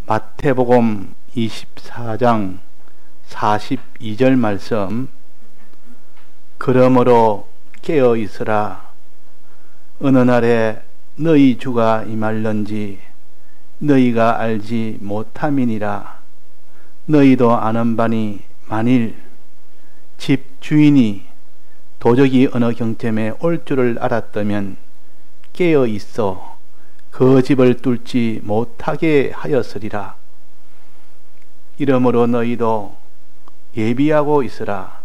마태복음 24장 42절 말씀, 그러므로 깨어 있으라. 어느 날에 너희 주가 임할런지 너희가 알지 못함이니라. 너희도 아는 바니 만일 집 주인이 도적이 어느 경쯤에 올 줄을 알았다면 깨어 있어 그 집을 뚫지 못하게 하였으리라. 이러므로 너희도 예비하고 있으라.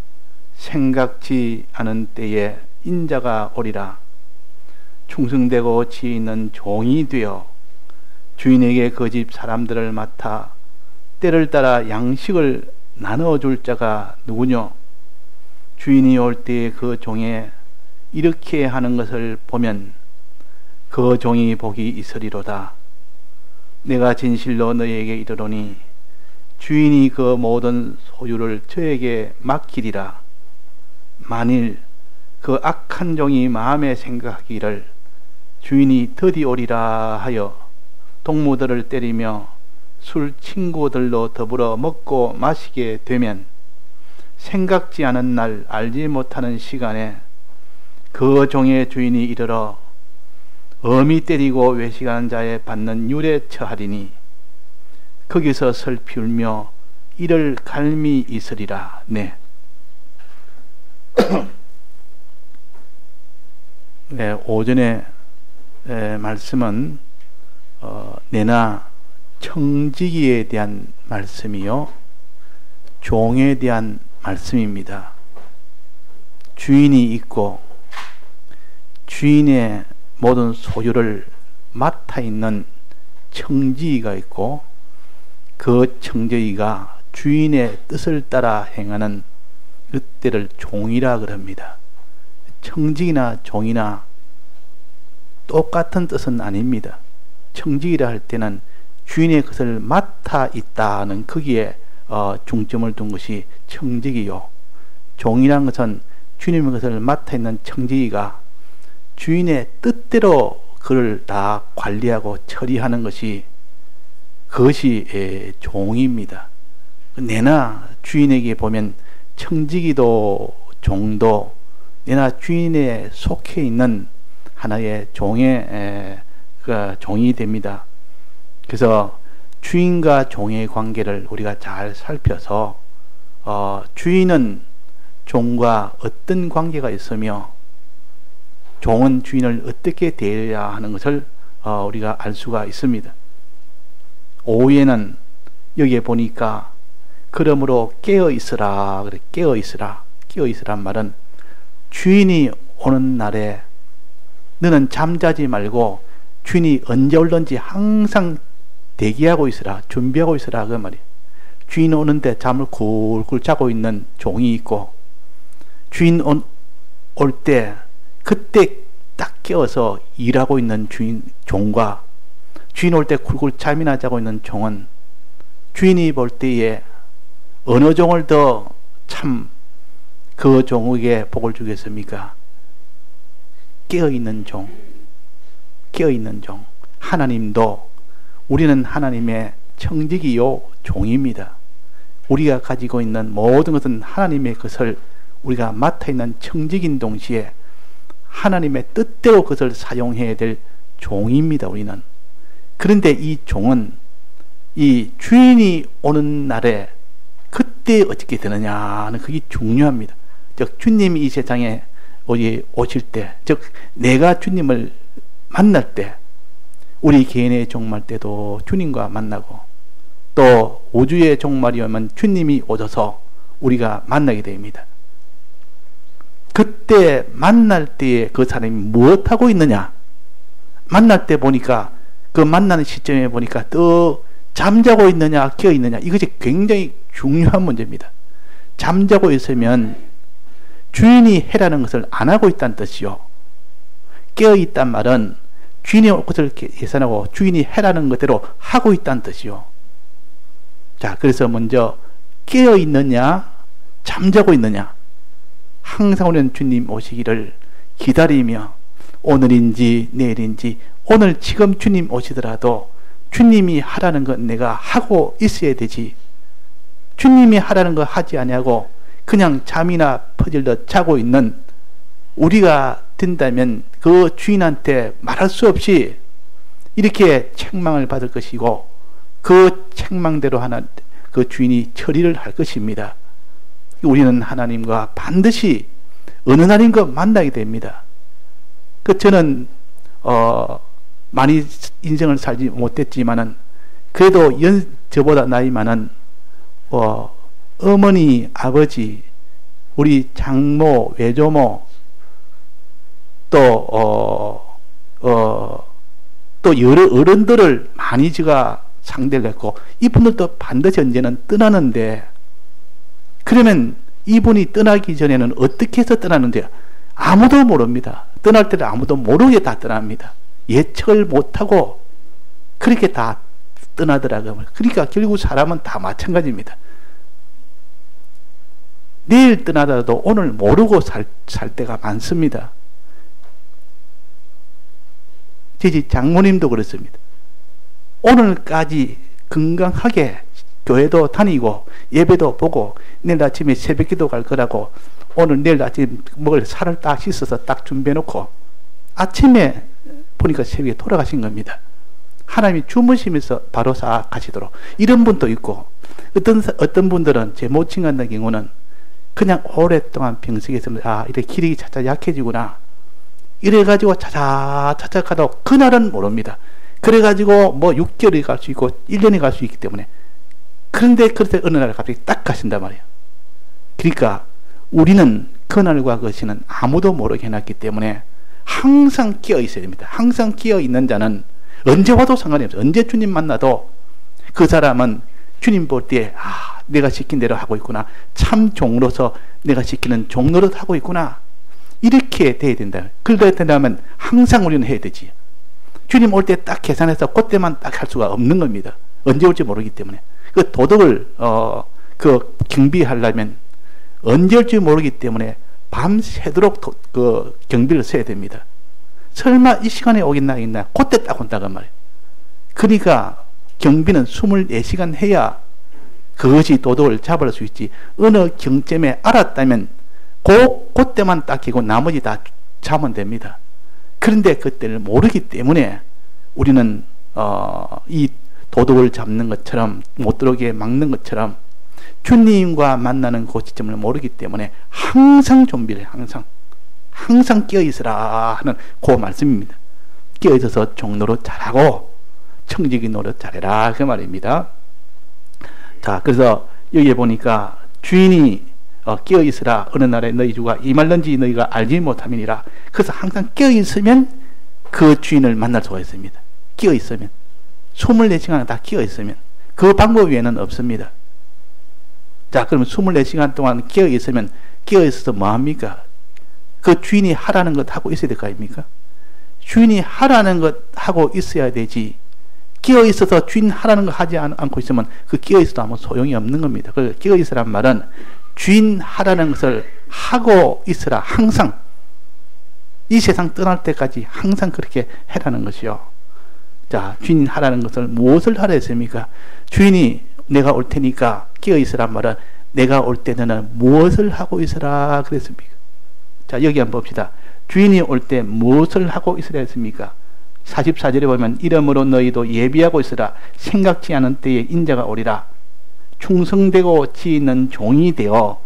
생각지 않은 때에 인자가 오리라. 충성되고 지혜 있는 종이 되어 주인에게 그 집 사람들을 맡아 때를 따라 양식을 나눠줄 자가 누구뇨? 주인이 올 때에 그 종에 이렇게 하는 것을 보면 그 종이 복이 있으리로다. 내가 진실로 너희에게 이르노니 주인이 그 모든 소유를 저에게 맡기리라. 만일 그 악한 종이 마음에 생각하기를 주인이 더디 오리라 하여 동무들을 때리며 술 친구들로 더불어 먹고 마시게 되면 생각지 않은 날 알지 못하는 시간에 그 종의 주인이 이르러 엄히 때리고 외식하는 자에 받는 율에 처하리니 거기서 슬피 울며 이를 갈미 있으리라. 네. 네, 오전에 말씀은 내나 청지기에 대한 말씀이요, 종에 대한 말씀입니다. 주인이 있고 주인의 모든 소유를 맡아 있는 청지기가 있고 그 청지기가 주인의 뜻을 따라 행하는 그때를 종이라 그럽니다. 청지기나 종이나 똑같은 뜻은 아닙니다. 청지기라 할 때는 주인의 것을 맡아 있다는 거기에 중점을 둔 것이 청지기요, 종이란 것은 주님의 것을 맡아 있는 청지기가 주인의 뜻대로 그를 다 관리하고 처리하는 것이 그것이 종입니다. 내나 주인에게 보면 청지기도 종도 내나 주인에 속해 있는 하나의 종의 종이 됩니다. 그래서 주인과 종의 관계를 우리가 잘 살펴서 주인은 종과 어떤 관계가 있으며 종은 주인을 어떻게 대해야 하는 것을 우리가 알 수가 있습니다. 오후에는 여기에 보니까 그러므로 깨어 있으라 그래. 깨어 있으라. 깨어 있으란 말은 주인이 오는 날에 너는 잠자지 말고 주인이 언제 올런지 항상 대기하고 있으라, 준비하고 있으라 그 말이에요. 주인 오는데 잠을 굴굴 자고 있는 종이 있고 주인 올 때 그때 딱 깨어서 일하고 있는 종과 주인 올 때 굴굴 잠이나 자고 있는 종은 주인이 볼 때에 어느 종을 더 참 그 종에게 복을 주겠습니까? 깨어있는 종, 깨어있는 종. 하나님도 우리는 하나님의 청지기요 종입니다. 우리가 가지고 있는 모든 것은 하나님의 것을 우리가 맡아 있는 청지기인 동시에 하나님의 뜻대로 그것을 사용해야 될 종입니다. 우리는. 그런데 이 종은 이 주인이 오는 날에 그때 어떻게 되느냐는 그게 중요합니다. 즉 주님이 이 세상에 오실 때, 즉 내가 주님을 만날 때, 우리 개인의 종말 때도 주님과 만나고 또 우주의 종말이 오면 주님이 오셔서 우리가 만나게 됩니다. 그때 만날 때에 그 사람이 무엇하고 있느냐? 만날 때 보니까 그 만나는 시점에 보니까 또 잠자고 있느냐 깨어 있느냐, 이것이 굉장히 중요한 문제입니다. 잠자고 있으면 주인이 해라는 것을 안 하고 있다는 뜻이요, 깨어 있단 말은 주인이 올 것을 계산하고 주인이 해라는 것대로 하고 있다는 뜻이요. 자, 그래서 먼저 깨어 있느냐 잠자고 있느냐, 항상 우리는 주님 오시기를 기다리며 오늘인지 내일인지, 오늘 지금 주님 오시더라도 주님이 하라는 건 내가 하고 있어야 되지. 주님이 하라는 거 하지 아니하고 그냥 잠이나 퍼질러 자고 있는 우리가 된다면 그 주인한테 말할 수 없이 이렇게 책망을 받을 것이고 그 책망대로 그 주인이 처리를 할 것입니다. 우리는 하나님과 반드시 어느 날인가 만나게 됩니다. 저는 많이 인생을 살지 못했지만은 그래도 저보다 나이 많은 어머니, 아버지, 우리 장모, 외조모, 또 여러 어른들을 많이 제가 상대를 했고, 이분들도 반드시 언제는 떠나는데, 그러면 이분이 떠나기 전에는 어떻게 해서 떠나는데 아무도 모릅니다. 떠날 때는 아무도 모르게 다 떠납니다. 예측을 못하고 그렇게 다 떠나더라고요. 그러니까 결국 사람은 다 마찬가지입니다. 내일 떠나더라도 오늘 모르고 살 때가 많습니다. 제 집 장모님도 그렇습니다. 오늘까지 건강하게 교회도 다니고 예배도 보고 내일 아침에 새벽기도 갈 거라고 오늘 내일 아침 먹을 살을 딱 씻어서 딱 준비해 놓고 아침에 보니까 새벽에 돌아가신 겁니다. 하나님이 주무시면서 바로 싹 가시도록. 이런 분도 있고, 어떤 분들은 제 모친 같은 경우는 그냥 오랫동안 병석에서 이렇게 기력이 차차 약해지구나 이래가지고 차차차차 가도 그날은 모릅니다. 그래가지고 뭐 6개월이 갈 수 있고 1년이 갈 수 있기 때문에. 그런데 그때 어느 날 갑자기 딱 가신단 말이에요. 그러니까 우리는 그날과 그 시는 아무도 모르게 해놨기 때문에 항상 끼어 있어야 됩니다. 항상 끼어 있는 자는 언제 와도 상관이 없어요. 언제 주님 만나도 그 사람은 주님 볼 때 내가 시킨 대로 하고 있구나. 참 종으로서 내가 시키는 종노릇 하고 있구나. 이렇게 돼야 된다. 그러다 된다면 항상 우리는 해야 되지. 주님 올 때 딱 계산해서 그때만 딱 할 수가 없는 겁니다. 언제 올지 모르기 때문에. 그 도덕을 경비하려면 언제 올지 모르기 때문에 밤새도록 그 경비를 써야 됩니다. 설마 이 시간에 오겠나 그때 딱 온다고 말이에요. 그러니까 경비는 24시간 해야 그것이 도덕을 잡을 수 있지. 어느 경점에 알았다면 그때만 딱 끼고 나머지 다 자면 됩니다. 그런데 그때를 모르기 때문에 우리는 이 도덕을 잡는 것처럼 못 들어오게 막는 것처럼 주님과 만나는 그 시점을 모르기 때문에 항상 좀비를 항상 끼어있으라 하는 그 말씀입니다. 끼어있어서 종노릇 잘하고 청지기 노릇 잘해라 그 말입니다. 자, 그래서 여기에 보니까 주인이 끼어있으라 어느 날에 너희 주가 임할는지 너희가 알지 못함이니라. 그래서 항상 끼어있으면 그 주인을 만날 수가 있습니다. 끼어있으면 24시간 다 끼어있으면 그 방법 외에는 없습니다. 자, 그러면 24시간 동안 끼어있으면 끼어있어서 뭐합니까? 그 주인이 하라는 것 하고 있어야 될 거 아닙니까? 주인이 하라는 것 하고 있어야 되지. 끼어있어서 주인 하라는 거 하지 않고 있으면 그 끼어있어도 아무 소용이 없는 겁니다. 그 끼어있으란 말은 주인 하라는 것을 하고 있으라. 항상 이 세상 떠날 때까지 항상 그렇게 해라는 것이요. 자, 주인 하라는 것을 무엇을 하라 했습니까? 주인이 내가 올 테니까 끼어있으란 말은 내가 올 때 너는 무엇을 하고 있으라 그랬습니까? 자, 여기 한번 봅시다. 주인이 올 때 무엇을 하고 있으라 했습니까? 44절에 보면 이러므로 너희도 예비하고 있으라. 생각지 않은 때에 인자가 오리라. 충성되고 지혜 있는 종이 되어,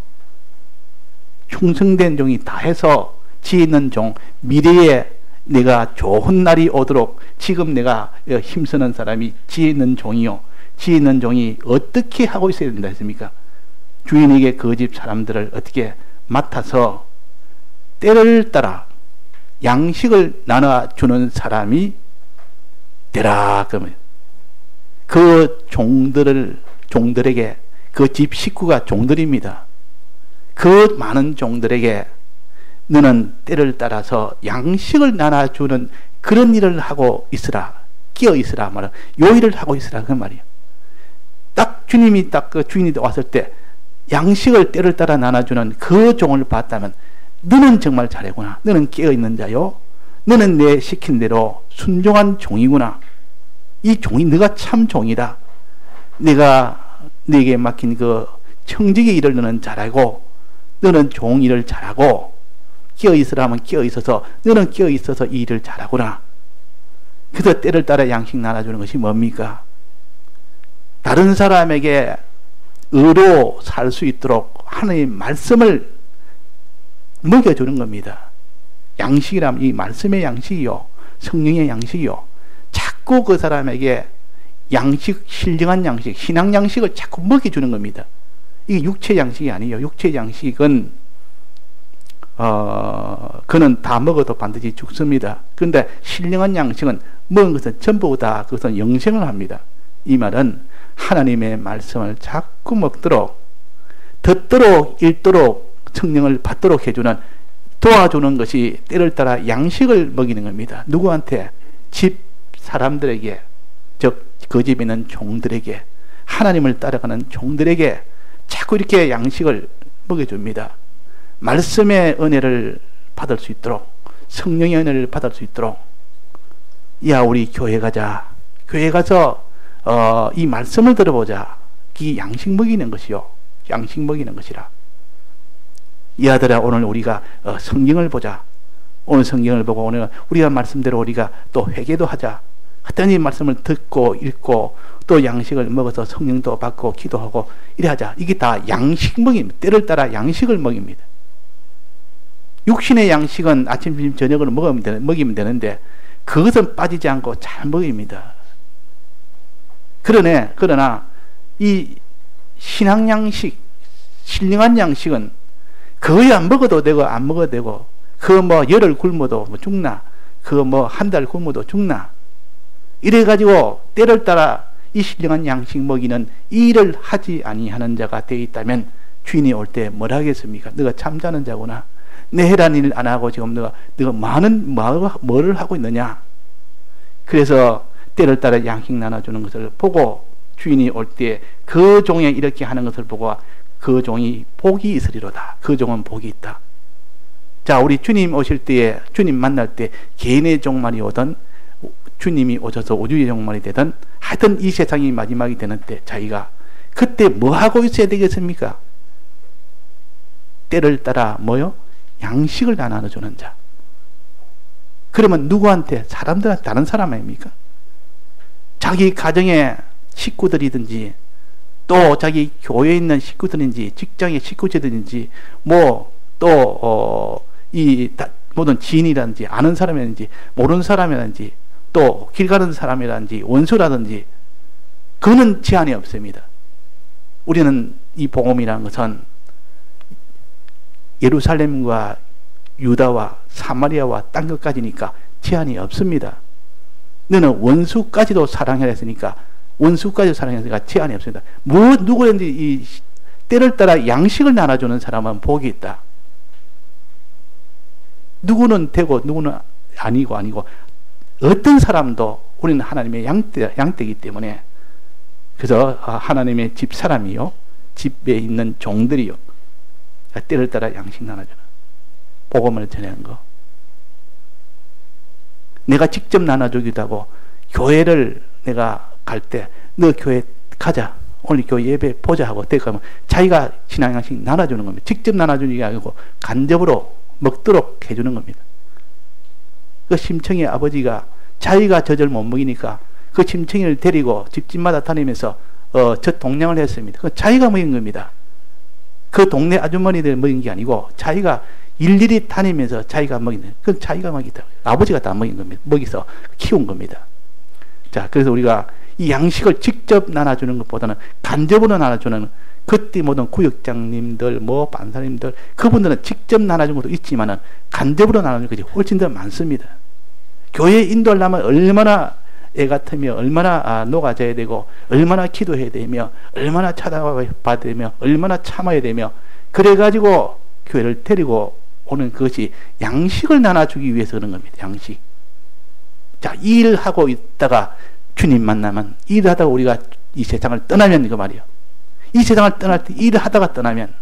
충성된 종이 다 해서 지혜 있는 종, 미래에 내가 좋은 날이 오도록 지금 내가 힘쓰는 사람이 지혜 있는 종이요. 지혜 있는 종이 어떻게 하고 있어야 된다 했습니까? 주인에게 그 집 사람들을 어떻게 맡아서 때를 따라 양식을 나눠주는 사람이 되라. 그러면 그 종들에게 그 집 식구가 종들입니다. 그 많은 종들에게 너는 때를 따라서 양식을 나눠주는 그런 일을 하고 있으라. 끼어 있으라 말은 요 일을 하고 있으라 그 말이에요. 딱 주님이 딱 그 주인이 왔을 때 양식을 때를 따라 나눠주는 그 종을 봤다면 너는 정말 잘했구나. 너는 깨어있는 자요. 너는 내 시킨 대로 순종한 종이구나. 이 종이 너가 참 종이다. 내가 네게 맡긴 그 청지기 일을 너는 잘하고 너는 종 일을 잘하고 끼어있으라면 끼어있어서 너는 끼어있어서 이 일을 잘하구나. 그래서 때를 따라 양식 나눠주는 것이 뭡니까? 다른 사람에게 의로 살 수 있도록 하나님의 말씀을 먹여주는 겁니다. 양식이라면 이 말씀의 양식이요, 성령의 양식이요, 자꾸 그 사람에게 양식, 신령한 양식, 신앙 양식을 자꾸 먹여주는 겁니다. 이게 육체 양식이 아니에요. 육체 양식은 그는 다 먹어도 반드시 죽습니다. 그런데 신령한 양식은 먹은 것은 전부 다 그것은 영생을 합니다. 이 말은 하나님의 말씀을 자꾸 먹도록, 듣도록, 읽도록, 성령을 받도록 해주는, 도와주는 것이 때를 따라 양식을 먹이는 겁니다. 누구한테? 집 사람들에게, 즉 그 집에 있는 종들에게, 하나님을 따라가는 종들에게 자꾸 이렇게 양식을 먹여줍니다. 말씀의 은혜를 받을 수 있도록, 성령의 은혜를 받을 수 있도록, 야 우리 교회 가자, 교회 가서 이 말씀을 들어보자. 이 양식 먹이는 것이요, 양식 먹이는 것이라. 이 아들아, 오늘 우리가 성경을 보자. 오늘 성경을 보고 오늘 우리가 말씀대로 우리가 또 회개도 하자. 하여튼 이 말씀을 듣고 읽고 또 양식을 먹어서 성령도 받고 기도하고 이래 하자. 이게 다 양식 먹입니다. 때를 따라 양식을 먹입니다. 육신의 양식은 아침, 점심, 저녁으로 먹이면 되는데 그것은 빠지지 않고 잘 먹입니다. 그러나 이 신앙 양식, 신령한 양식은 그거야 먹어도 되고 안 먹어도 되고, 그거 뭐 열흘 굶어도 뭐 죽나, 그거 뭐 한 달 굶어도 죽나, 이래가지고 때를 따라 이 신령한 양식 먹이는 이 일을 하지 아니하는 자가 되어 있다면 주인이 올 때 뭐라 하겠습니까? 너가 잠자는 자구나. 내 해란 일 안 하고 지금 너가 많은 뭐를 하고 있느냐. 그래서 때를 따라 양식 나눠주는 것을 보고 주인이 올 때 그 종이 이렇게 하는 것을 보고 그 종이 복이 있으리로다. 그 종은 복이 있다. 자, 우리 주님 오실 때에, 주님 만날 때 개인의 종말이 오든 주님이 오셔서 우주의 종말이 되든 하여튼 이 세상이 마지막이 되는 때 자기가 그때 뭐 하고 있어야 되겠습니까? 때를 따라 뭐요? 양식을 나눠주는 자. 그러면 누구한테? 사람들한테, 다른 사람 아닙니까? 자기 가정의 식구들이든지 또 자기 교회에 있는 식구들인지 직장의 식구들인지 뭐 또 이 모든 지인이라든지 아는 사람이라든지 모르는 사람이라든지 또 길 가는 사람이라든지 원수라든지 그거는 제한이 없습니다. 우리는 이 복음이라는 것은 예루살렘과 유다와 사마리아와 딴 것까지니까 제한이 없습니다. 너는 원수까지도 사랑해야 했으니까 원수까지 사랑했으니까 제한이 없습니다. 누구든지 이 때를 따라 양식을 나눠주는 사람은 복이 있다. 누구는 되고 누구는 아니고 어떤 사람도 우리는 하나님의 양떼이기 때문에, 그래서 하나님의 집 사람이요, 집에 있는 종들이요, 때를 따라 양식 나눠주는, 복음을 전하는 거. 내가 직접 나눠주기도 하고, 교회를 내가 갈 때 너 교회 가자, 오늘 교회 예배 보자 하고 그러면 자기가 신앙 양식 나눠주는 겁니다. 직접 나눠주는 게 아니고 간접으로 먹도록 해주는 겁니다. 그 심청이 아버지가 자기가 젖을 못 먹이니까 그 심청이를 데리고 집집마다 다니면서 젖 동량을 했습니다. 그 자기가 먹인 겁니다. 그 동네 아주머니들 먹인 게 아니고 자기가 일일이 다니면서 자기가 먹이는, 그건 자기가 먹이다. 아버지가 다 먹인 겁니다. 먹이서 키운 겁니다. 자, 그래서 우리가 이 양식을 직접 나눠주는 것보다는 간접으로 나눠주는, 그때 모든 구역장님들, 뭐 반사님들, 그분들은 직접 나눠주는 것도 있지만은 간접으로 나눠주는 것이 훨씬 더 많습니다. 교회 인도하려면 얼마나 애 같으며, 얼마나 녹아져야 되고, 얼마나 기도해야 되며, 얼마나 찾아봐야 되며, 얼마나 참아야 되며, 그래가지고 교회를 데리고 오는 그것이 양식을 나눠주기 위해서 그런 겁니다. 양식. 자, 이 일을 하고 있다가 주님 만나면, 일을 하다가 우리가 이 세상을 떠나면 이거 말이에요. 이 세상을 떠날 때 일을 하다가 떠나면,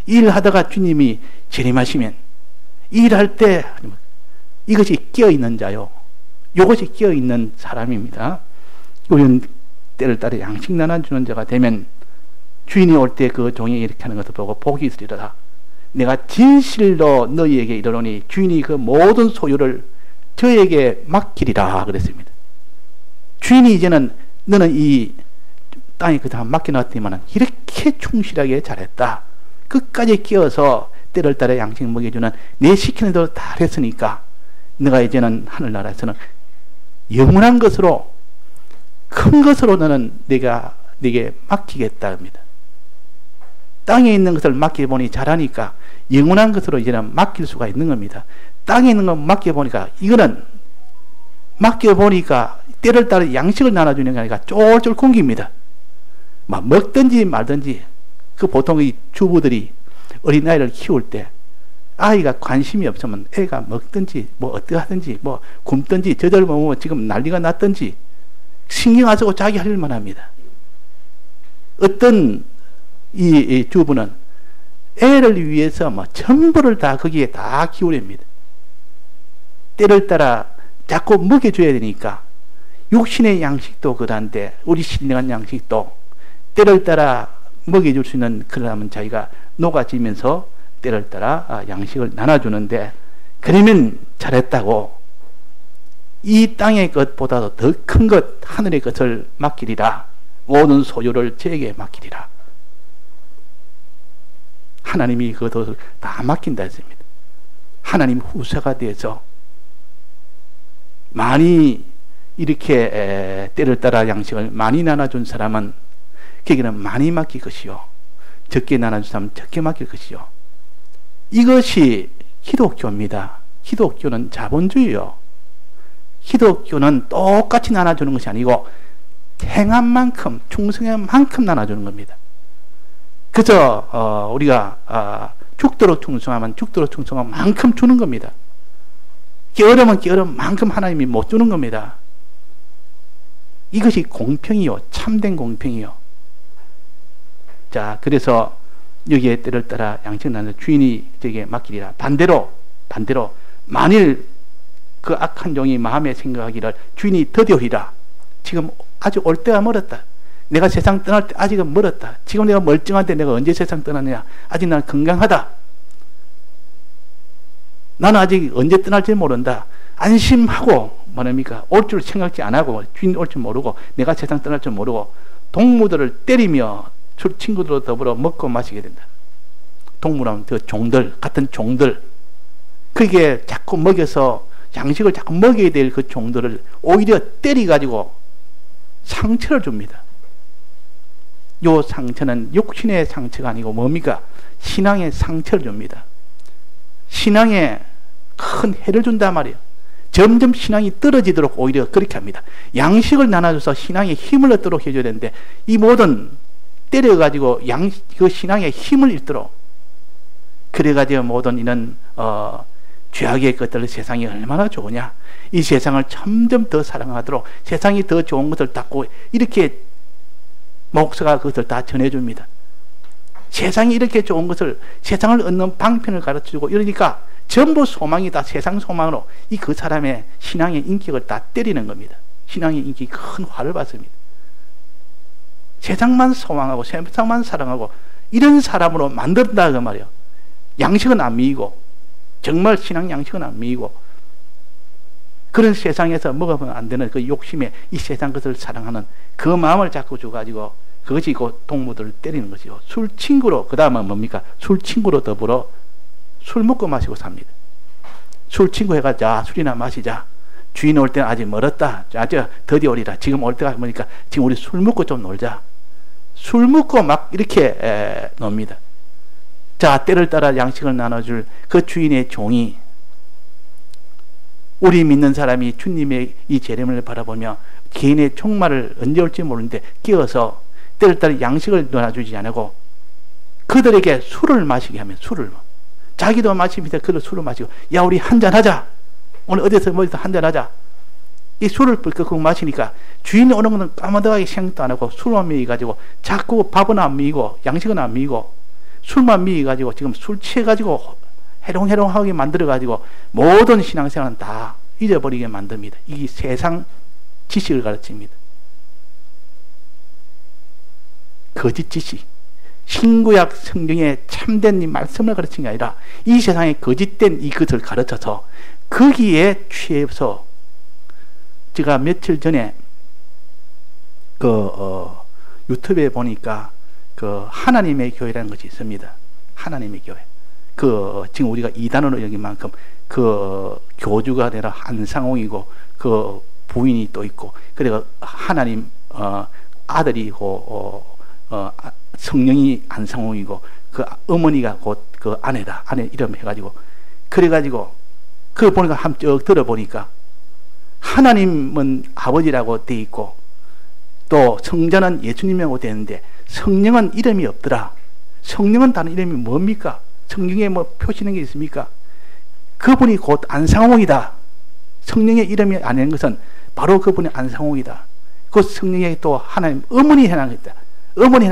일을 하다가 주님이 재림하시면, 일을 할 때 이것이 끼어있는 자요, 이것이 끼어있는 사람입니다. 우리는 때를 따라 양식 나눠주는 자가 되면 주인이 올 때 그 종이 이렇게 하는 것을 보고 복이 있으리로다. 내가 진실로 너희에게 이르노니 주인이 그 모든 소유를 저에게 맡기리라 그랬습니다. 주인이 이제는 너는 이 땅에 그다 맡겨놨더니만 이렇게 충실하게 잘했다. 끝까지 끼어서 때를 따라 양식 먹여주는 내 시키는 대로 다 했으니까 너가 이제는 하늘나라에서는 영원한 것으로 큰 것으로 너는 내가 네게 맡기겠다 합니다. 땅에 있는 것을 맡겨보니 잘하니까 영원한 것으로 이제는 맡길 수가 있는 겁니다. 땅에 있는 것 맡겨보니까 이거는 맡겨보니까 때를 따라 양식을 나눠주는 게 아니라 쫄쫄 굶깁니다. 막 먹든지 말든지. 그 보통 이 주부들이 어린아이를 키울 때 아이가 관심이 없으면 애가 먹든지 뭐 어떻게 하든지 뭐 굶든지 저절 먹으면 지금 난리가 났든지 신경 안 쓰고 자기 할 일만 합니다. 어떤 이 주부는 애를 위해서 뭐 전부를 다 거기에 다 기울입니다. 때를 따라 자꾸 먹여줘야 되니까 육신의 양식도 그런데 우리 신령한 양식도 때를 따라 먹여줄 수 있는 그러면 자기가 녹아지면서 때를 따라 양식을 나눠주는데 그러면 잘했다고 이 땅의 것보다도 더 큰 것 하늘의 것을 맡기리라. 모든 소유를 저에게 맡기리라. 하나님이 그것을 다 맡긴다 했습니다. 하나님 후사가 돼서 많이 이렇게 때를 따라 양식을 많이 나눠준 사람은 거기는 많이 맡길 것이요 적게 나눠준 사람은 적게 맡길 것이요. 이것이 기독교입니다. 기독교는 자본주의요. 기독교는 똑같이 나눠주는 것이 아니고 행한 만큼 충성한 만큼 나눠주는 겁니다. 그저 우리가 죽도록 충성하면 죽도록 충성한 만큼 주는 겁니다. 게으르면 게으른 만큼 하나님이 못 주는 겁니다. 이것이 공평이요 참된 공평이요. 자, 그래서 여기에 때를 따라 양식 나눠 주인이 저에게 맡기리라. 반대로 만일 그 악한 종이 마음에 생각하기를 주인이 더디오리라. 지금 아직 올 때가 멀었다. 내가 세상 떠날 때 아직은 멀었다. 지금 내가 멀쩡한데 내가 언제 세상 떠나느냐. 아직 나는 건강하다. 나는 아직 언제 떠날지 모른다. 안심하고 뭐랍니까? 올 줄 생각지 안 하고 주인 올 줄 모르고 내가 세상 떠날 줄 모르고 동무들을 때리며 술 친구들로 더불어 먹고 마시게 된다. 동무라면 그 종들 같은 종들 그게 자꾸 먹여서 양식을 자꾸 먹여야 될 그 종들을 오히려 때려가지고 상처를 줍니다. 요 상처는 육신의 상처가 아니고 뭡니까? 신앙의 상처를 줍니다. 신앙에 큰 해를 준단 말이에요. 점점 신앙이 떨어지도록 오히려 그렇게 합니다. 양식을 나눠줘서 신앙에 힘을 얻도록 해줘야 되는데 이 모든 때려가지고 그 신앙에 힘을 잃도록 그래가지고 모든 이는 죄악의 것들을 세상이 얼마나 좋으냐. 이 세상을 점점 더 사랑하도록 세상이 더 좋은 것을 닦고 이렇게 목사가 그것을 다 전해줍니다. 세상이 이렇게 좋은 것을 세상을 얻는 방편을 가르쳐주고 이러니까 전부 소망이 다 세상 소망으로 그 사람의 신앙의 인격을 다 때리는 겁니다. 신앙의 인격이 큰 화를 받습니다. 세상만 소망하고 세상만 사랑하고 이런 사람으로 만든다 그 말이에요. 양식은 안 미이고 정말 신앙 양식은 안 미이고 그런 세상에서 먹으면 안 되는 그 욕심에 이 세상 것을 사랑하는 그 마음을 자꾸 줘가지고 그것이 그 동무들을 때리는 것이요. 술 친구로 그 다음은 뭡니까? 술 친구로 더불어 술 먹고 마시고 삽니다. 술 친구 해가 자 술이나 마시자. 주인 올 때는 아직 멀었다. 자 더디 오리라. 지금 올 때가 보니까 지금 우리 술 먹고 좀 놀자. 술 먹고 막 이렇게 놉니다. 자, 때를 따라 양식을 나눠줄 그 주인의 종이 우리 믿는 사람이 주님의 이 재림을 바라보며 개인의 종말을 언제 올지 모르는데 끼어서 때를 따라 양식을 나눠주지 않고 그들에게 술을 마시게 하면 술을 자기도 마십니다. 그들 술을 마시고 야 우리 한잔하자. 오늘 어디서 한잔하자. 이 술을 끓고 마시니까 주인이 오는 것은 까마득하게 생각도 안 하고 술만 미어가지고 자꾸 밥은 안 미이고 양식은 안 미이고 술만 미어가지고 지금 술 취해가지고 해롱해롱하게 만들어가지고 모든 신앙생활은 다 잊어버리게 만듭니다. 이 세상 지식을 가르칩니다. 거짓 지식, 신구약 성경의 참된 이 말씀을 가르친 게 아니라 이 세상에 거짓된 이것을 가르쳐서 거기에 취해서, 제가 며칠 전에 유튜브에 보니까 하나님의 교회라는 것이 있습니다. 하나님의 교회. 지금 우리가 이단으로 여긴 만큼 교주가 되라 안상홍이고 부인이 또 있고, 그리고 하나님 아들이고 성령이 안상홍이고 어머니가 곧 아내다. 아내 이름 해가지고, 그래가지고 그걸 보니까 한번 쭉 들어보니까 하나님은 아버지라고 돼 있고 또 성자는 예수님이라고 되는데 성령은 이름이 없더라. 성령은 다른 이름이 뭡니까? 성경에 뭐 표시는 게 있습니까? 그분이 곧 안상홍이다. 성령의 이름이 아닌 것은 바로 그분이 안상홍이다. 그 성령의 또 하나님 어머니 해나가겠다. 어머니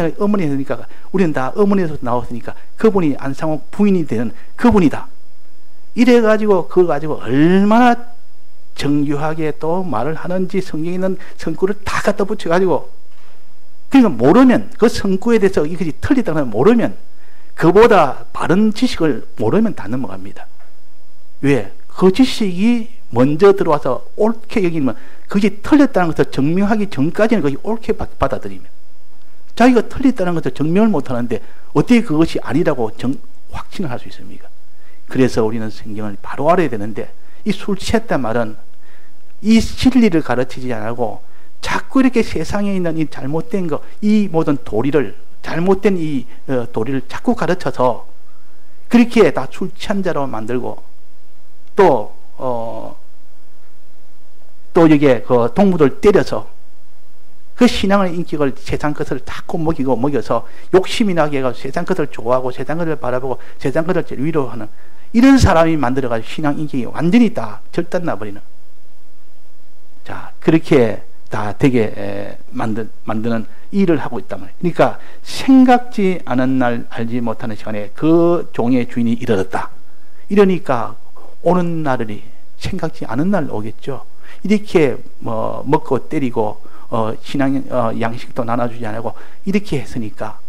해나니까 우리는 다 어머니에서 나왔으니까 그분이 안상홍 부인이 되는 그분이다. 이래가지고 그걸 가지고 얼마나 정교하게 또 말을 하는지 성경에 있는 성구를 다 갖다 붙여가지고, 그러니까 모르면 그 성구에 대해서 이것이 틀리다는 걸 모르면, 그보다 바른 지식을 모르면 다 넘어갑니다. 왜? 그 지식이 먼저 들어와서 옳게 여기면 그게 틀렸다는 것을 증명하기 전까지는 그게 옳게 받아들이면, 자기가 틀렸다는 것을 증명을 못하는데 어떻게 그것이 아니라고 확신을 할 수 있습니까? 그래서 우리는 성경을 바로 알아야 되는데, 이 술 취했단 말은 이 진리를 가르치지 않고 자꾸 이렇게 세상에 있는 이 잘못된 거, 이 모든 도리를, 잘못된 이 도리를 자꾸 가르쳐서 그렇게 다 술 취한 자로 만들고, 또 여기에 동무들 때려서 그 신앙의 인격을 세상 것을 자꾸 먹여서 욕심이 나게 해가지고 세상 것을 좋아하고 세상 것을 바라보고 세상 것을 위로하는 이런 사람이 만들어가지고 신앙 인격이 완전히 다 절단 나버리는, 자, 그렇게 다 되게 만드는 일을 하고 있단 말이에요. 그러니까 생각지 않은 날 알지 못하는 시간에 그 종의 주인이 이르렀다. 이러니까 오는 날이 생각지 않은 날 오겠죠. 이렇게 먹고 때리고 신앙 양식도 나눠주지 않고 이렇게 했으니까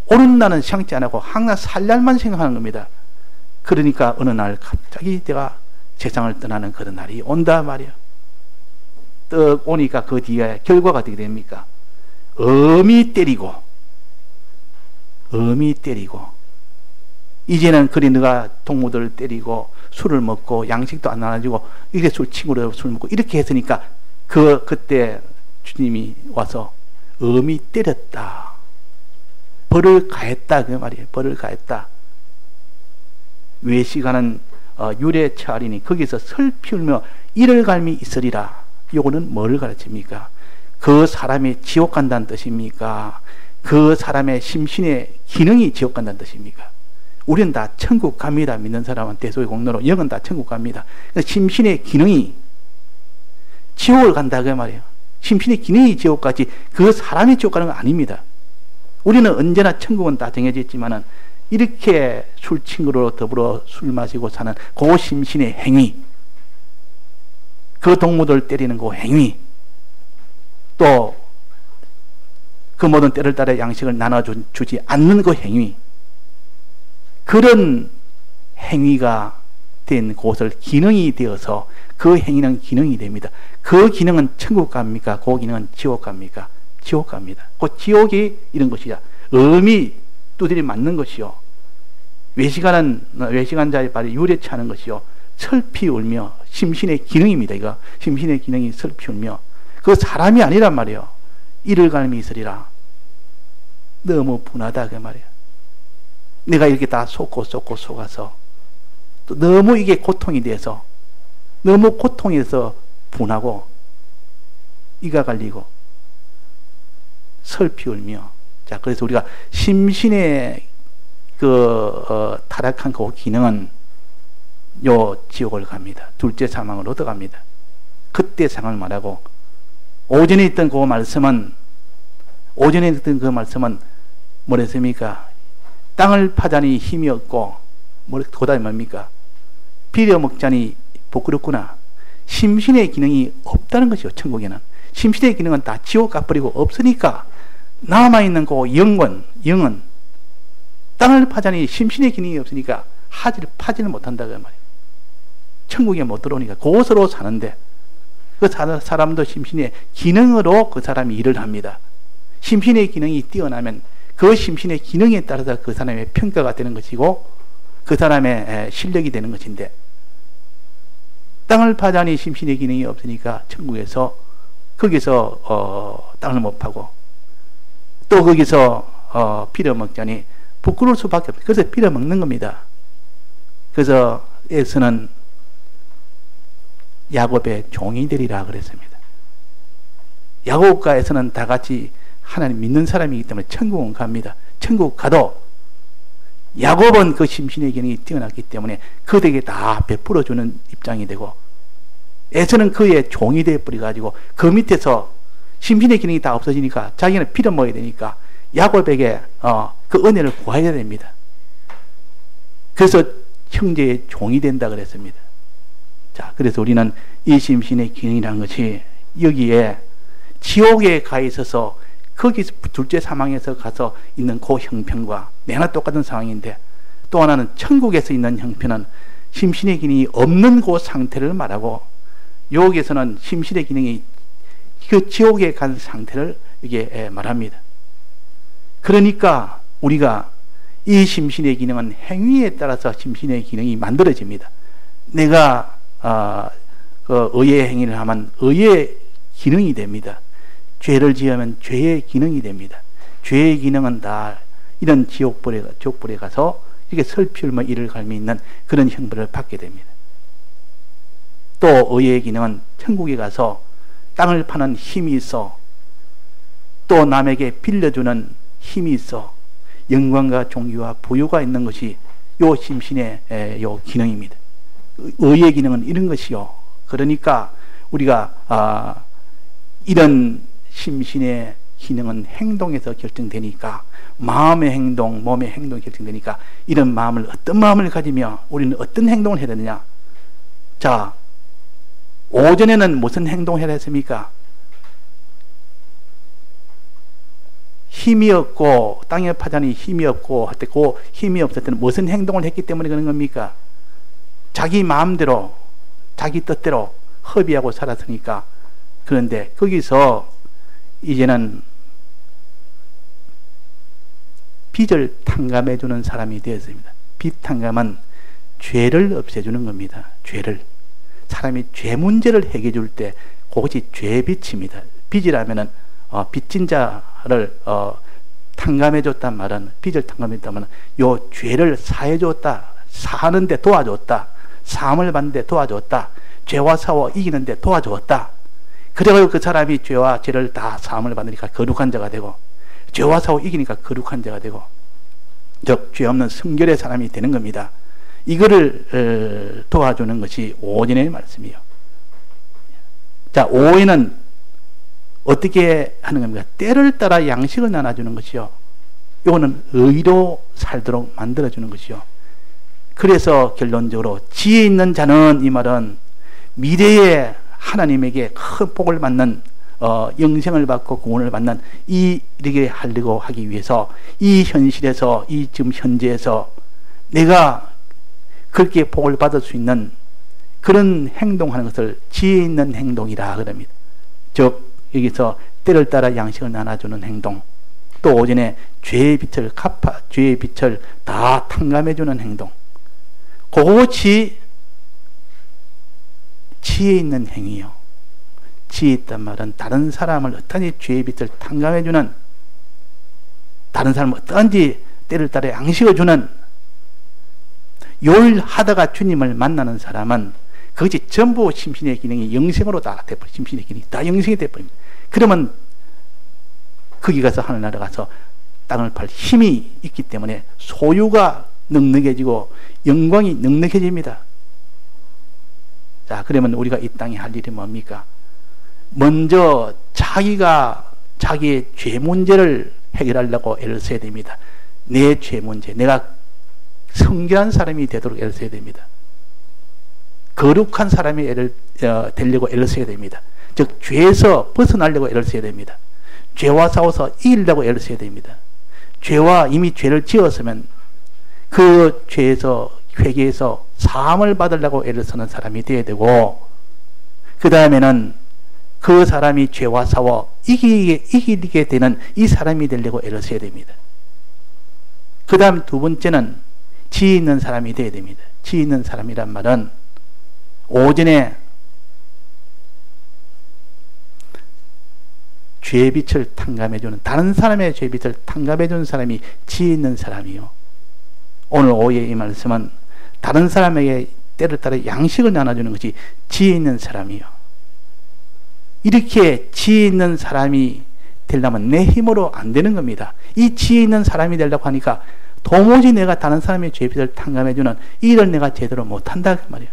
오는 날은 생각지 않고 항상 살 날만 생각하는 겁니다. 그러니까 어느 날 갑자기 내가 세상을 떠나는 그런 날이 온다 말이야. 떡 오니까 그 뒤에 결과가 어떻게 됩니까? 엄히 때리고 이제는 그리 너가 동무들을 때리고 술을 먹고 양식도 안 나눠주고 이렇게 친구로 술 먹고 이렇게 했으니까 그때 주님이 와서 엄히 때렸다. 벌을 가했다. 그 말이에요. 벌을 가했다. 외식하는 유래 처하리니 거기서 슬피 울며 이를 갈미 있으리라. 요거는 뭐를 가르칩니까? 그 사람이 지옥 간다는 뜻입니까? 그 사람의 심신의 기능이 지옥 간다는 뜻입니까? 우리는 다 천국 갑니다. 믿는 사람은 대소의 공로로 영은 다 천국 갑니다. 심신의 기능이 지옥을 간다 그 말이에요. 심신의 기능이 지옥 가지 그 사람이 지옥 가는 건 아닙니다. 우리는 언제나 천국은 다 정해져 있지만은 이렇게 술 친구로 더불어 술 마시고 사는 그 심신의 행위, 그 동무들 때리는 그 행위, 또 그 모든 때를 따라 양식을 나눠주지 않는 그 행위, 그런 행위가 된 곳을 기능이 되어서 그 행위는 기능이 됩니다. 그 기능은 천국 갑니까? 그 기능은 지옥 갑니까? 지옥 갑니다. 그 지옥이 이런 것이야. 엄히 두드리 맞는 것이요. 외식한 자의 발이 유래차는 것이요. 슬피 울며 심신의 기능입니다. 이거 심신의 기능이 슬피 울며 그 사람이 아니란 말이에요. 이를 갈미 있으리라. 너무 분하다 그 말이에요. 내가 이렇게 다 속아서 또 너무 이게 고통이 돼서 너무 고통에서 분하고 이가 갈리고 슬피 울며, 자, 그래서 우리가 심신의 타락한 그 기능은 요 지옥을 갑니다. 둘째 사망을 얻어갑니다. 그때 상황을 말하고 오전에 있던 그 말씀은 뭐랬습니까? 땅을 파자니 힘이 없고 그다음에 뭡니까? 비려먹자니 부끄럽구나. 심신의 기능이 없다는 것이요. 천국에는 심신의 기능은 다 지옥 가버리고 없으니까 남아있는 그 영은 땅을 파자니 심신의 기능이 없으니까 파지를 못한다고 말이에요. 천국에 못 들어오니까 그곳으로 사는데, 그 사람도 심신의 기능으로 그 사람이 일을 합니다. 심신의 기능이 뛰어나면 그 심신의 기능에 따라서 그 사람의 평가가 되는 것이고 그 사람의 실력이 되는 것인데, 땅을 파자니 심신의 기능이 없으니까 천국에서 거기서 땅을 못 파고 또 거기서 빌어먹자니 부끄러울 수밖에 없어요. 그래서 빌어먹는 겁니다. 그래서 에서는 야곱의 종이 되리라 그랬습니다. 야곱과 에서는 다 같이 하나님 믿는 사람이기 때문에 천국은 갑니다. 천국 가도 야곱은 그 심신의 기능이 뛰어났기 때문에 그들에게 다 베풀어주는 입장이 되고, 에서는 그의 종이 되어버려가지고 그 밑에서 심신의 기능이 다 없어지니까 자기는 빌어먹어야 되니까 야곱에게 그 은혜를 구해야 됩니다. 그래서 형제의 종이 된다 그랬습니다. 자, 그래서 우리는 이 심신의 기능이라는 것이 여기에 지옥에 가 있어서 거기서 둘째 사망에서 가서 있는 그 형편과 내나 똑같은 상황인데, 또 하나는 천국에서 있는 형편은 심신의 기능이 없는 그 상태를 말하고, 여기에서는 심신의 기능이 그 지옥에 간 상태를 이게 말합니다. 그러니까 우리가 이 심신의 기능은 행위에 따라서 심신의 기능이 만들어집니다. 내가 의의 행위를 하면 의의 기능이 됩니다. 죄를 지으면 죄의 기능이 됩니다. 죄의 기능은 다 이런 지옥불에 가서 이렇게 설피울며 이를 갈미 있는 그런 형벌을 받게 됩니다. 또 의의 기능은 천국에 가서 땅을 파는 힘이 있어, 또 남에게 빌려주는 힘이 있어 영광과 존귀와 부유가 있는 것이 요 심신의 요 기능입니다. 의의 기능은 이런 것이요. 그러니까 우리가 이런 심신의 기능은 행동에서 결정되니까, 마음의 행동, 몸의 행동이 결정되니까 이런 마음을, 어떤 마음을 가지며 우리는 어떤 행동을 해야 되느냐. 자, 오전에는 무슨 행동을 해야 했습니까? 힘이 없고 땅에 파자니 힘이 없고 할 때 그 힘이 없을 때는 무슨 행동을 했기 때문에 그런 겁니까? 자기 마음대로 자기 뜻대로 허비하고 살았으니까. 그런데 거기서 이제는 빚을 탕감해 주는 사람이 되었습니다. 빚 탕감은 죄를 없애주는 겁니다. 죄를, 사람이 죄 문제를 해결해 줄 때 그것이 죄 빚입니다. 빚이라면은 빚진 자를 탕감해 줬단 말은, 빚을 탕감해 줬다면 요 죄를 사해 줬다, 사하는데 도와줬다, 사함을 받는데 도와줬다, 죄와 싸워 이기는데 도와줬다. 그래서 그 사람이 죄와 죄를 다 사함을 받으니까 거룩한 자가 되고, 죄와 싸워 이기니까 거룩한 자가 되고, 즉 죄 없는 성결의 사람이 되는 겁니다. 이거를 도와주는 것이 오전의 말씀이요. 자, 오후에는 어떻게 하는 겁니까? 때를 따라 양식을 나눠주는 것이요. 이거는 의로 살도록 만들어주는 것이요. 그래서 결론적으로 지혜 있는 자는, 이 말은 미래에 하나님에게 큰 복을 받는 영생을 받고 구원을 받는 이렇게 하려고 하기 위해서 이 현실에서, 이 지금 현재에서 내가 그렇게 복을 받을 수 있는 그런 행동하는 것을 지혜 있는 행동이라 그럽니다. 즉 여기서 때를 따라 양식을 나눠주는 행동, 또 오전에 죄의 빚을 죄의 빚을 다 탕감해주는 행동, 그것이 지혜 있는 행위요. 지혜 있단 말은 다른 사람을 어떠한지 죄의 빚을 탕감해주는, 다른 사람을 어떠한지 때를 따라 양식을 주는, 요일하다가 주님을 만나는 사람은 그것이 전부 심신의 기능이 영생으로 다 돼버립니다. 심신의 기능이 다 영생이 돼버립니다. 그러면 거기 가서 하늘나라 가서 땅을 팔 힘이 있기 때문에 소유가 넉넉해지고 영광이 넉넉해집니다. 자, 그러면 우리가 이 땅에 할 일이 뭡니까? 먼저 자기의 죄 문제를 해결하려고 애를 써야 됩니다. 내 죄 문제, 내가 성결한 사람이 되도록 애를 써야 됩니다. 거룩한 사람이 되려고 애를 써야 됩니다. 즉 죄에서 벗어나려고 애를 써야 됩니다. 죄와 싸워서 이기려고 애를 써야 됩니다. 죄와 이미 죄를 지었으면 그 죄에서 회개해서 사함을 받으려고 애를 쓰는 사람이 되어야 되고, 그 다음에는 그 사람이 죄와 싸워 이기게 되는 이 사람이 되려고 애를 써야 됩니다. 그 다음 두 번째는 지혜 있는 사람이 되어야 됩니다. 지혜 있는 사람이란 말은 오전에 죄빛을 탕감해주는, 다른 사람의 죄빛을 탕감해주는 사람이 지혜 있는 사람이요. 오늘 오후에 이 말씀은 다른 사람에게 때를 따라 양식을 나눠주는 것이 지혜 있는 사람이요. 이렇게 지혜 있는 사람이 되려면 내 힘으로 안 되는 겁니다. 이 지혜 있는 사람이 되려고 하니까 도무지 내가 다른 사람의 죄빚을 탕감해주는 일을 내가 제대로 못한다 그 말이에요.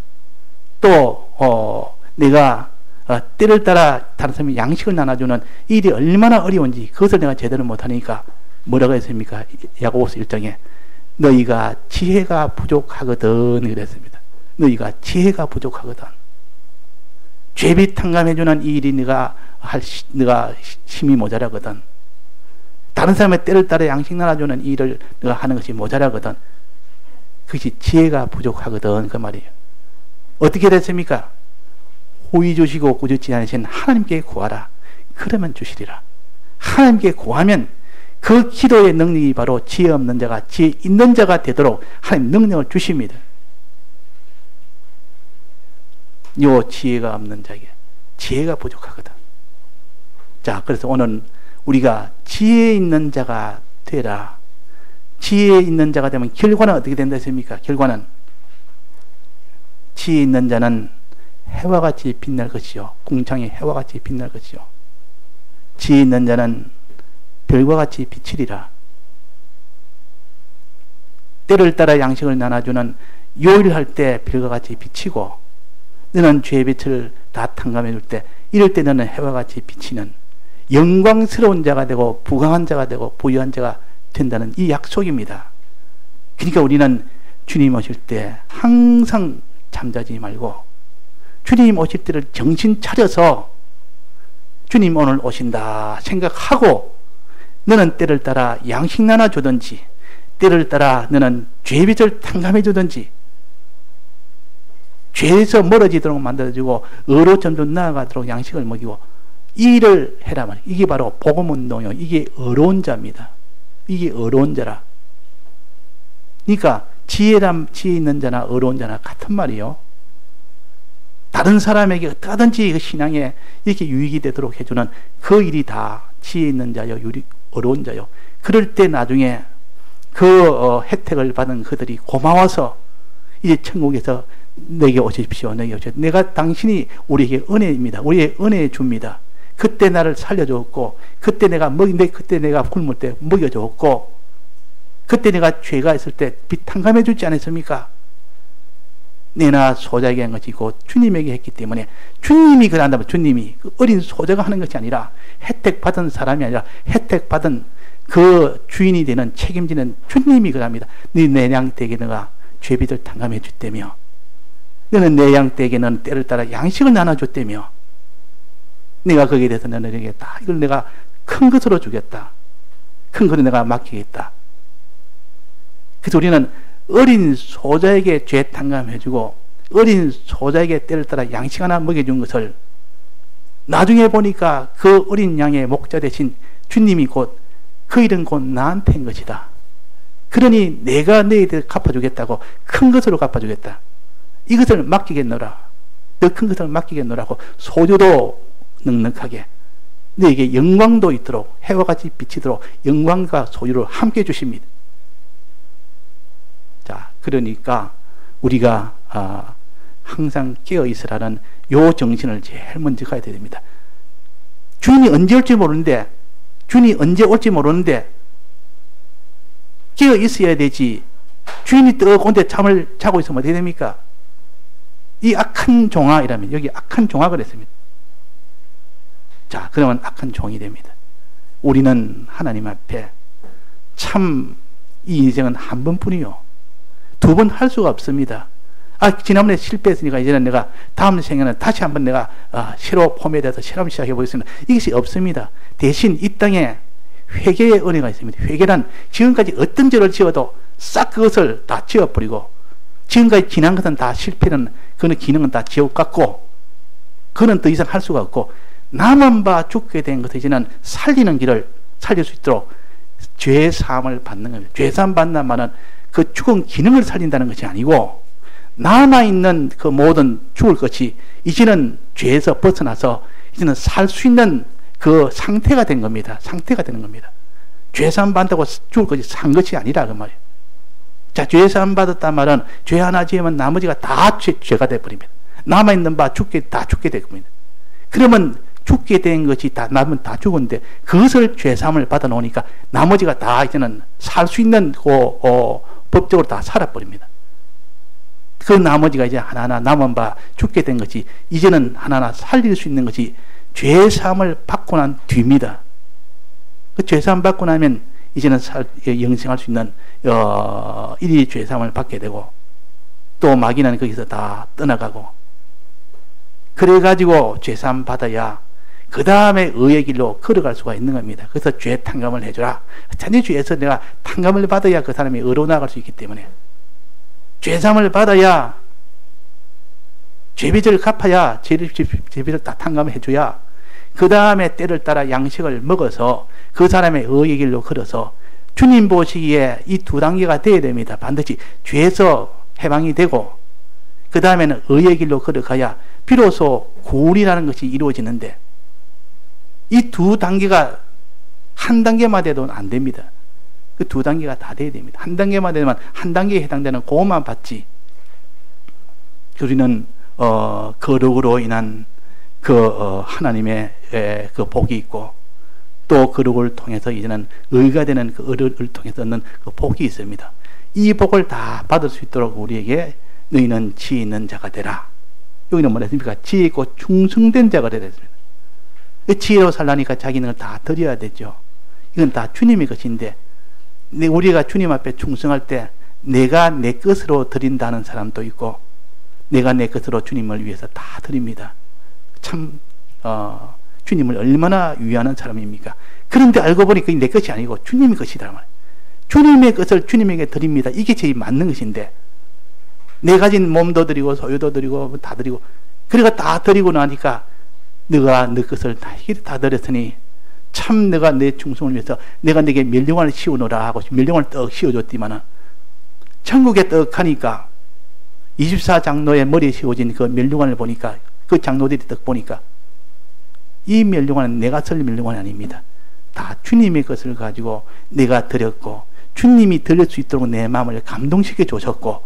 또 내가 때를 따라 다른 사람이 양식을 나눠주는 일이 얼마나 어려운지 그것을 내가 제대로 못하니까 뭐라고 했습니까? 야고보서 1장에 너희가 지혜가 부족하거든 그랬습니다. 너희가 지혜가 부족하거든. 죄빚 탕감해주는 이 일이 네가 힘이 모자라거든. 다른 사람의 때를 따라 양식 나눠주는 일을 네가 하는 것이 모자라거든. 그것이 지혜가 부족하거든 그 말이에요. 어떻게 됐습니까? 호의 주시고 꾸짖지 않으신 하나님께 구하라. 그러면 주시리라. 하나님께 구하면 그 기도의 능력이 바로 지혜 없는 자가 지혜 있는 자가 되도록 하나님 능력을 주십니다. 요 지혜가 없는 자에게 지혜가 부족하거든. 자, 그래서 오늘 우리가 지혜 있는 자가 되라. 지혜 있는 자가 되면 결과는 어떻게 된다 했습니까? 결과는 지혜 있는 자는 해와 같이 빛날 것이요, 궁창의 해와 같이 빛날 것이요, 지혜 있는 자는 별과 같이 비치리라. 때를 따라 양식을 나눠주는 요일할 때 별과 같이 비치고, 너는 죄의 빛을 다 탕감해 줄 때, 이럴 때 너는 해와 같이 비치는 영광스러운 자가 되고 부강한 자가 되고 부유한 자가 된다는 이 약속입니다. 그러니까 우리는 주님 오실 때 항상 잠자지 말고 주님 오실 때를 정신 차려서 주님 오늘 오신다 생각하고, 너는 때를 따라 양식 나눠주든지 때를 따라 너는 죄빚을 탕감해 주든지 죄에서 멀어지도록 만들어주고 의로 점점 나아가도록 양식을 먹이고 이 일을 해라 말이에요. 이게 바로 복음운동이요. 이게 의로운 자입니다. 이게 의로운 자라. 그러니까 지혜 있는 자나 의로운 자나 같은 말이요. 다른 사람에게 어떠하든지 그 신앙에 이렇게 유익이 되도록 해주는 그 일이 다 지혜 있는 자요, 의로운 자요. 그럴 때 나중에 그 혜택을 받은 그들이 고마워서 이제 천국에서 내게 오십시오. 내게 오십시오. 내가 당신이 우리에게 은혜입니다. 우리의 은혜 줍니다. 그때 나를 살려줬고, 그때 내가 굶을 때 먹여줬고, 그때 내가 죄가 있을 때 빚 탕감해 주지 않았습니까? 내나 소자에게 한 것이 곧 주님에게 했기 때문에 주님이 그런다면 주님이 그 어린 소자가 하는 것이 아니라 혜택 받은 사람이 아니라 혜택 받은 그 주인이 되는 책임지는 주님이 그럽니다. 네 내 양떼에게 너가 죄빚을 탕감해 줬다며, 너는 내 양떼에게 너는 때를 따라 양식을 나눠줬다며, 내가 거기에 대해서 너에게 다 이걸 내가 큰 것으로 주겠다. 큰 것을 내가 맡기겠다. 그래서 우리는 어린 소자에게 죄 탕감해주고 어린 소자에게 때를 따라 양식 하나 먹여준 것을 나중에 보니까 그 어린 양의 목자 대신 주님이 곧 그 일은 곧 나한테인 것이다. 그러니 내가 너희들 갚아주겠다고 큰 것으로 갚아주겠다. 이것을 맡기겠노라. 더 큰 것을 맡기겠노라고 소조도 넉넉하게 너에게 영광도 있도록 해와 같이 비치도록 영광과 소유를 함께 주십니다. 자, 그러니까 우리가 항상 깨어 있으라는 요 정신을 제일 먼저 가야 됩니다. 주인이 언제 올지 모르는데, 주인이 언제 올지 모르는데 깨어 있어야 되지. 주인이 떡 온데 잠을 자고 있으면 어떻게 됩니까? 이 악한 종아 이라면 여기 악한 종아 그랬습니다. 자, 그러면 악한 종이 됩니다. 우리는 하나님 앞에 참 이 인생은 한 번뿐이요, 두 번 할 수가 없습니다. 지난번에 실패했으니까 이제는 내가 다음 생에는 다시 한번 내가 새로 폼에 대해서 새로 한번 시작해 보겠습니다. 이것이 없습니다. 대신 이 땅에 회개의 은혜가 있습니다. 회개란 지금까지 어떤 죄를 지어도 싹 그것을 다 지워버리고, 지금까지 지난 것은 다 실패는, 그는 기능은 다 지옥 같고, 그는 더 이상 할 수가 없고, 남은 바 죽게 된 것을 이제는 살리는 길을 살릴 수 있도록 죄 사함을 받는 겁니다. 죄 사함 받는 말은 그 죽은 기능을 살린다는 것이 아니고, 남아있는 그 모든 죽을 것이 이제는 죄에서 벗어나서 이제는 살 수 있는 그 상태가 된 겁니다. 상태가 되는 겁니다. 죄 사함 받다고 죽을 것이 산 것이 아니라 그 말이에요. 자, 죄 사함 받았단 말은 죄 하나 지으면 나머지가 다 죄가 되어버립니다. 남아있는 바 다 죽게 되겁니다. 그러면 죽게 된 것이 다 남은 다 죽었는데, 그것을 죄 사함을 받아 놓으니까 나머지가 다 이제는 살 수 있는 법적으로 다 살아버립니다. 그 나머지가 이제 하나하나 남은 바 죽게 된 것이 이제는 하나하나 살릴 수 있는 것이 죄 사함을 받고 난 뒤입니다. 그 죄 사함 받고 나면 이제는 영생할 수 있는 이 죄 사함을 받게 되고, 또 마귀는 거기서 다 떠나가고, 그래가지고 죄 사함 받아야 그 다음에 의의 길로 걸어갈 수가 있는 겁니다. 그래서 죄 탕감을 해주라. 단지 죄에서 내가 탕감을 받아야 그 사람이 의로 나갈 수 있기 때문에, 죄 사함을 받아야, 죄빚을 갚아야, 죄빚을 다 탕감을 해줘야 그 다음에 때를 따라 양식을 먹어서 그 사람의 의의 길로 걸어서 주님 보시기에 이 두 단계가 돼야 됩니다. 반드시 죄에서 해방이 되고, 그 다음에는 의의 길로 걸어가야 비로소 구원이라는 것이 이루어지는데, 이 두 단계가 한 단계만 돼도 안 됩니다. 그 두 단계가 다 돼야 됩니다. 한 단계만 되면 한 단계에 해당되는 그것만 받지, 우리는 거룩으로 인한 하나님의 그 복이 있고, 또 거룩을 통해서 이제는 의가 되는 그 의를 통해서 얻는 그 복이 있습니다. 이 복을 다 받을 수 있도록 우리에게 너희는 지혜 있는 자가 되라. 여기는 뭐라 했습니까? 지혜 있고 충성된 자가 되라 했습니다. 지혜로 살라니까 자기는 다 드려야 되죠. 이건 다 주님의 것인데, 우리가 주님 앞에 충성할 때 내가 내 것으로 드린다는 사람도 있고, 내가 내 것으로 주님을 위해서 다 드립니다. 참 주님을 얼마나 위하는 사람입니까? 그런데 알고 보니 그게 내 것이 아니고 주님의 것이다 말이에요. 주님의 것을 주님에게 드립니다. 이게 제일 맞는 것인데, 내 가진 몸도 드리고 소유도 드리고 다 드리고, 그래가 다 드리고 나니까 너가 내 것을 다 드렸으니 참 내가 내 충성을 위해서 내가 내게 멸령관을 씌우노라 하고 멸령관을 떡 씌워줬지만은, 천국에 떡 하니까 24장로의 머리에 씌워진 그 멸령관을 보니까, 그 장로들이 떡 보니까 이 멸령관은 내가 쓸 멸령관이 아닙니다. 다 주님의 것을 가지고 내가 드렸고, 주님이 드릴 수 있도록 내 마음을 감동시켜 주셨고,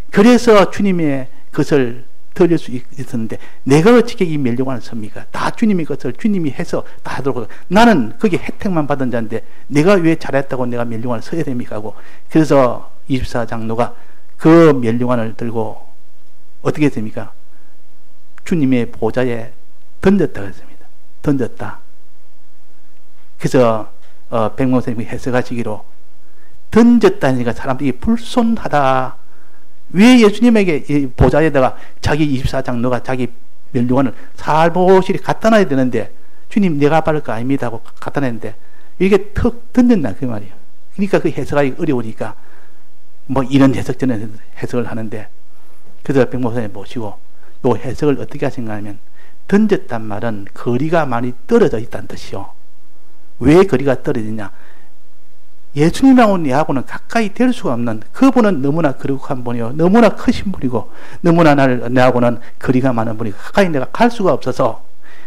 그래서 주님의 것을 드릴 수 있었는데, 내가 어떻게 이 멸령관을 씁니까? 다 주님의 것을 주님이 해서 다 하도록, 나는 거기에 혜택만 받은 자인데 내가 왜 잘했다고 내가 멸령관을 써야 됩니까? 하고, 그래서 24장로가 그 멸령관을 들고 어떻게 했습니까? 주님의 보좌에 던졌다고 했습니다. 던졌다. 그래서 백목선생님이 해석하시기로, 던졌다니까 사람들이 불손하다. 왜 예수님에게 이 보좌에다가 자기 24장로가 자기 멸령관을 살포시 갖다 놔야 되는데, 주님 내가 받을 거 아닙니다 하고 갖다 냈는데 이게 턱 던졌나 그 말이에요. 그러니까 그 해석하기 어려우니까 뭐 이런 해석 저런 해석을 하는데, 그래서 백목선생님 모시고 요 해석을 어떻게 하신가 하면, 던졌단 말은 거리가 많이 떨어져 있다는 뜻이요. 왜 거리가 떨어지냐? 예수님하고 내하고는 가까이 될 수가 없는, 그분은 너무나 거룩한 분이요, 너무나 크신 분이고, 너무나 내하고는 거리가 많은 분이고, 가까이 내가 갈 수가 없어서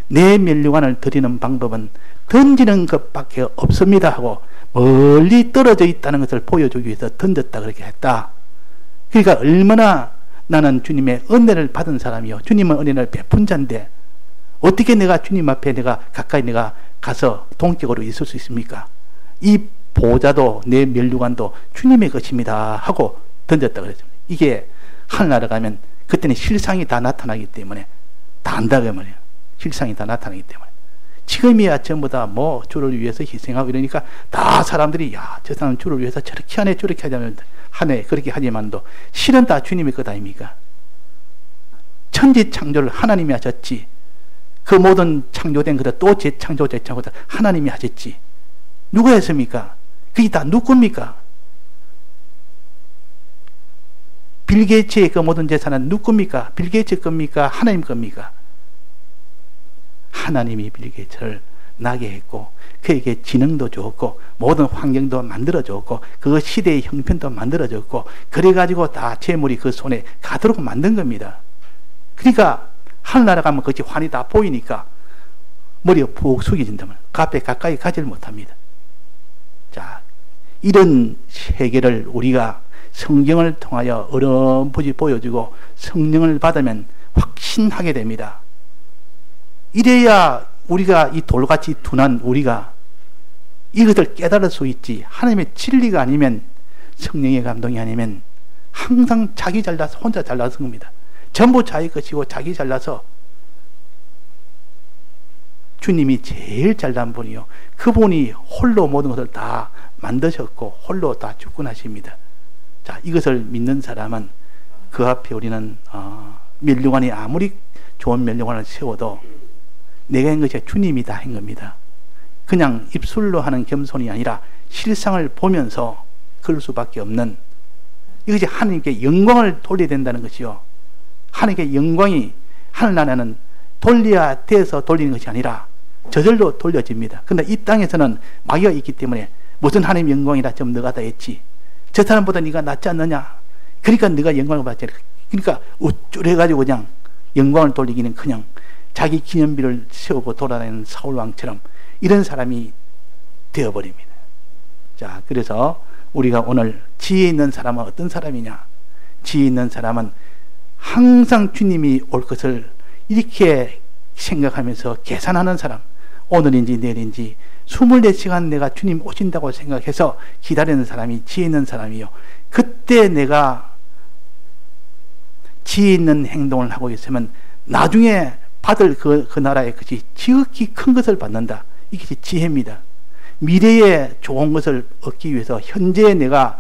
내 멸령관을 드리는 방법은 던지는 것밖에 없습니다 하고, 멀리 떨어져 있다는 것을 보여주기 위해서 던졌다 그렇게 했다. 그러니까 얼마나 나는 주님의 은혜를 받은 사람이요, 주님은 은혜를 베푼 자인데 어떻게 내가 주님 앞에 내가 가까이 내가 가서 동격으로 있을 수 있습니까? 이 보좌도 내 멸류관도 주님의 것입니다 하고 던졌다 그랬습니다. 이게 하늘나라 가면 그때는 실상이 다 나타나기 때문에 다 안다고 말이에요. 실상이 다 나타나기 때문에. 지금이야 전부 다 뭐 주를 위해서 희생하고 이러니까 다 사람들이 야, 저 사람 주를 위해서 저렇게 하네 저렇게 하자면 하네 그렇게 하지만도 실은 다 주님의 것 아닙니까? 천지 창조를 하나님이 하셨지. 그 모든 창조된 것들 또 재창조 하나님이 하셨지. 누가 했습니까? 그게 다 누구 겁니까? 빌 게이츠의 그 모든 재산은 누구 겁니까? 빌 게이츠 겁니까? 하나님 겁니까? 하나님이 빌 게이츠를 나게 했고 그에게 지능도 줬고 모든 환경도 만들어줬고 그 시대의 형편도 만들어줬고 그래가지고 다 재물이 그 손에 가도록 만든 겁니다. 그러니까 하늘나라 가면 그것이 환히 다 보이니까 머리가 푹 숙여진다면 그 앞에 가까이 가지를 못합니다. 자, 이런 세계를 우리가 성경을 통하여 어렴풋이 보여주고 성령을 받으면 확신하게 됩니다. 이래야 우리가 이 돌같이 둔한 우리가 이것을 깨달을 수 있지. 하나님의 진리가 아니면 성령의 감동이 아니면 항상 자기 잘나서 혼자 잘나서 겁니다. 전부 자기 것이고 자기 잘나서 주님이 제일 잘난 분이요. 그분이 홀로 모든 것을 다 만드셨고 홀로 다 주권하십니다. 자, 이것을 믿는 사람은 그 앞에 우리는 면류관이 아무리 좋은 면류관을 세워도 내가 한 것이 주님이 다 한 겁니다. 그냥 입술로 하는 겸손이 아니라 실상을 보면서 그럴 수밖에 없는 이것이 하나님께 영광을 돌려야 된다는 것이요. 하나님께 영광이 하늘나라는 돌려야 돼서 돌리는 것이 아니라 저절로 돌려집니다. 그런데 이 땅에서는 마귀가 있기 때문에 무슨 하나님 영광이라 좀 너가 다 했지. 저 사람보다 네가 낫지 않느냐. 그러니까 네가 영광을 받지. 그러니까 우쭐해가지고 그냥 영광을 돌리기는 그냥 자기 기념비를 세우고 돌아다니는 사울왕처럼 이런 사람이 되어버립니다. 자, 그래서 우리가 오늘 지혜 있는 사람은 어떤 사람이냐? 지혜 있는 사람은 항상 주님이 올 것을 이렇게 생각하면서 계산하는 사람. 오늘인지 내일인지 24시간 내가 주님 오신다고 생각해서 기다리는 사람이 지혜 있는 사람이요. 그때 내가 지혜 있는 행동을 하고 있으면 나중에 받을 그 나라의 것이 지극히 큰 것을 받는다. 이게 지혜입니다. 미래에 좋은 것을 얻기 위해서 현재에 내가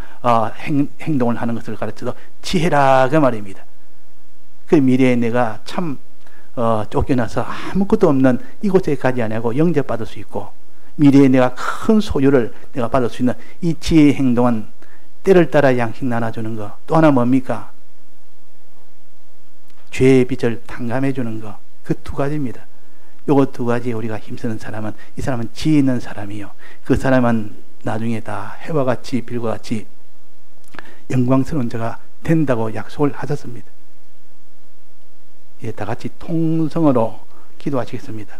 행동을 하는 것을 가르쳐서 지혜라 그 말입니다. 그 미래에 내가 참 쫓겨나서 아무것도 없는 이곳에 가지 아니하고 영접받을 수 있고 미래에 내가 큰 소유를 내가 받을 수 있는 이 지혜의 행동은 때를 따라 양식 나눠주는 거. 또 하나 뭡니까? 죄의 빚을 탕감해 주는 거. 그 두 가지입니다. 요거 두 가지에 우리가 힘쓰는 사람은 이 사람은 지혜 있는 사람이요. 그 사람은 나중에 다 해와 같이 빌과 같이 영광스러운 자가 된다고 약속을 하셨습니다. 예, 다 같이 통성으로 기도하시겠습니다.